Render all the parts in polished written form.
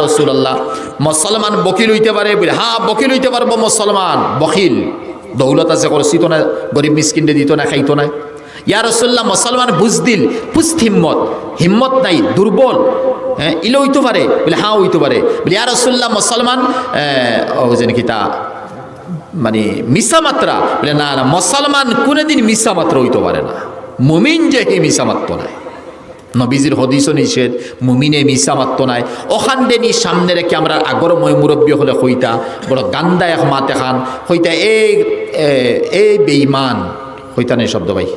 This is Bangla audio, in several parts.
রাসূলুল্লাহ মুসলমান বকিল হইতে পারে বলে, হ্যাঁ বকিল হইতে পারবো মুসলমান, বকিল দৌলত আছে করছিত না, গরিব মিসকিনরে দিত না, খাইতো না। ইয়া রাসূলুল্লাহ মুসলমান বুজদিল, পুস্ত হিম্মত, হিম্মত নাই, দুর্বল, হ্যাঁ ইলে হইতে পারে বলে, হ্যাঁ হইতে পারে বলে। ইয়া রাসূলুল্লাহ মুসলমান যেন কি তা মানে মিসা মাত্রা বলে, না না মুসলমান কোনোদিন মিসা মাত্রা হইতে পারে না, মুমিন যে হে মিসা মাত্র নাই। নবীজির হদিসও নিষেধ, মুমিনে মিসা মাত্র নাই। ওখান দেনি সামনে রেখে আমরা আগর মুরব্বী হলে হইতা বড় গান্দা এক মাত এখান হইতা এই বেঈমান হইতা নেই শব্দ ভাই,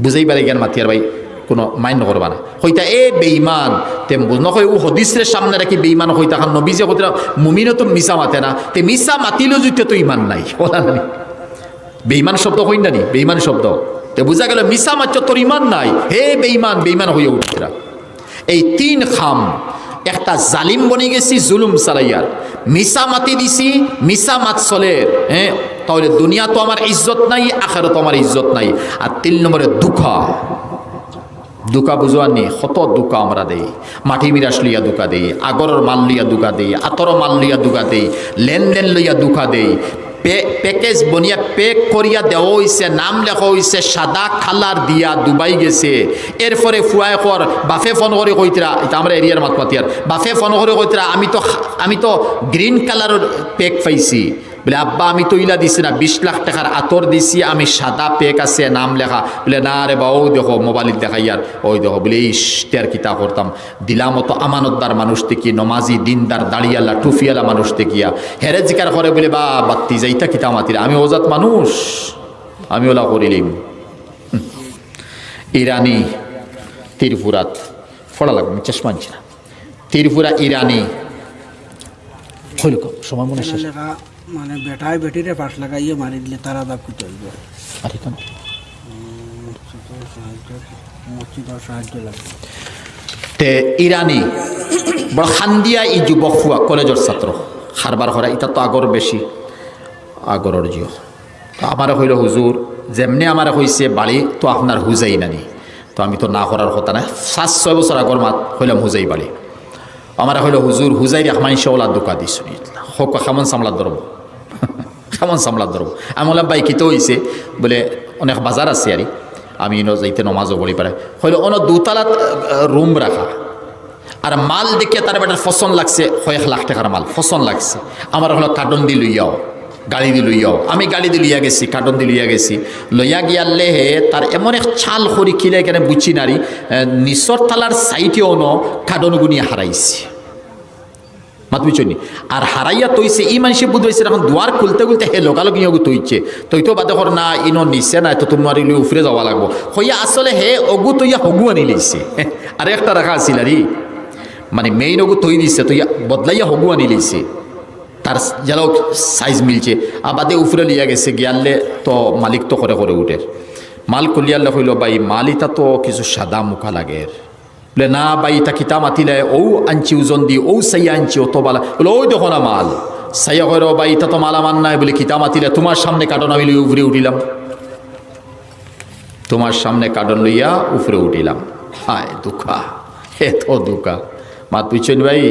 বুঝাই পারে জ্ঞান মাতিয়ার ভাই, কোনো মাইন্ড করবা না, হইতা এ বেঈমান তেম নকই ও হদিসের সামনে রাখি বেঈমান হইতা খান। নবীজে হইতা মুমিনও তো মিসা মাতে না, তে মিসা মাতিলেও যদি তো ইমান নাই, বলা না বেঈমান শব্দ হই না নি, বেঈমান শব্দ তে বুঝা গেল মিসা মাচ্ছ তোর ইমান নাই, হে বেঈমান, বেঈমান হয়ে উঠছিরা। এই তিন খাম, একটা জালিম বনে গেছি জুলুম চালাইয়ার, মিসা মাতি দিছি, মিসা মাত চলের, হ্যাঁ তাহলে দুনিয়া তো আমার ইজ্জত নাই, আখেরাত তো আমার ইজ্জত নাই। আর 3 নম্বরে দুঃখা, দুকা বুঝোয়ার নি, কত দুকা আমরা দেই, মাটি মিরাস লইয়া দুকা দেই, আগরের মাল লইয়া দুকা দেই, আতর মাল লইয়া দুকা দেই, লেনদেন লইয়া দুকা দেই, প্যাকেজ বনিয়া পেক করিয়া দেওয়া হয়েছে, নাম লেখা হয়েছে, সাদা খালার দিয়া দুবাই গেছে। এরপরে ফুয়ায় কর বাফে ফোন করে কইতরা, এটা আমরা এরিয়ার মাতমাতিয়ার, বাফে ফোন করে কইতরা আমি তো গ্রিন কালারের পেক পাইছি বলে, আব্বা আমি তো ইলা দিছি না, 20 লাখ টাকার আতর দিছি, আমি সাদা পেক আছে নাম লেখা বলে, না রে বা ও দেখো মোবাইল দেখাইয়ার, ওই দেখো বলে ইস্তের কিতা করতাম, দিলাম তো আমানতদার মানুষ দেখি, নমাজি দিনদার দাঁড়িয়ালা টুফিয়ালা মানুষ দেখিয়া, হেরে জিকার করে বলে, বা বাত্তি যাইতা কিতা মাতিরা, আমি ওজাত মানুষ, আমি ওলা করিলিম। ইরানি ত্রিপুরাত ফড়া লাগবে, চশমা আনছি না, ত্রিপুরা ইরানি হইল সময় মনে শেষ, মানে বেটায় বেটিরে পাশ লাগাইয়ে মারি দিলে তারা দাব করতে হইবে, আর কেন মসজিদের সাহায্য লাগবে। তে ইরানি বড় খান্দিয়া ই যুবক ফুয়া কলেজের ছাত্র খারবার করা, এটা তো আগর বেশি, আগরের জিও তো আমার হইল হুজুর যেমনি আমার হয়েছে বাড়ি তো আপনার হুজাই নানি, তো আমি তো না করার কথা না, 5-6 বছর আগর মাত হইলাম হুজাই বাড়ি, আমার হইল হুজুর হুজাই রেখমাইশে ওলা দোকা দিস হোক খামন সামলাত ধরবো, খামন সামলাত ধরবো। আমি বললাম ভাই কিতো হয়েছে বলে, অনেক বাজার আছে আর আমি যাইতে নমাজও পড়ি পারে, হইল অন 2তলাত রুম রাখা, আর মাল দেখিয়ে তার বেটার ফসন লাগছে, 1 লাখ টাকার মাল ফসন লাগছে, আমার হলো কার্টন দি লইয়াও, গাড়ি দি লইয়াও, আমি গাড়ি দি লইয়া গেছি, কার্টন দি লইয়া গেছি, লইয়া গিয়ালে হে তার এমন এক ছাল খড়ি খিলে এখানে বুঝছি নারী নিচর তালার সাইটেও ন কার্টন গুনিয়ে হারাইছি, মাত বুঝছনি, আর হারাইয়া তৈছে ই মানুষে বুঝাইছে, এখন দুয়ার খুলতে খুলতে হে লোকালো গিয়ে তৈছে, তৈ তো বাদে কর না ইনো নিচে না, তো তোমার উফরে যাওয়া লাগবো হইয়া, আসলে হে অগু তৈয়া হগু আনি লইছে, আর একটা রাখা আছিল আর মানে মেইন অগু তৈ দিছে, তৈয়া বদলাইয়া হগু আনি লইছে, তার যেন সাইজ মিলছে, আবাদে উফরে লিয়া গেছে, গিয়ালে তো মালিক তো করে করে উঠে, মাল কলিয়ালে হইল ভাই মাল ইটা তো কিছু সাদা মুখা লাগে, বলে না ভাই এটা কিতা মাতিলে ও আনছি ওজন দি, ও সাইয়া আনছি অত বালা, বলে ওই দেখো না মাল সাইয়া কর ভাই এটা তো মাল আমার নাই, বলে কিতা মাতিলে তোমার সামনে কার্টন আমি উপরে উঠিলাম, তোমার সামনে কার্টন লইয়া উপরে উঠিলাম, হায় দুঃখা, এত দুঃখা, মাত বুঝছেন ভাই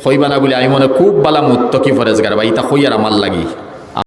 হইবা না বলে আমি মনে খুব বালা মুত্ত কি ফরেজগার ভাই, তা হইয়ার আমার লাগি।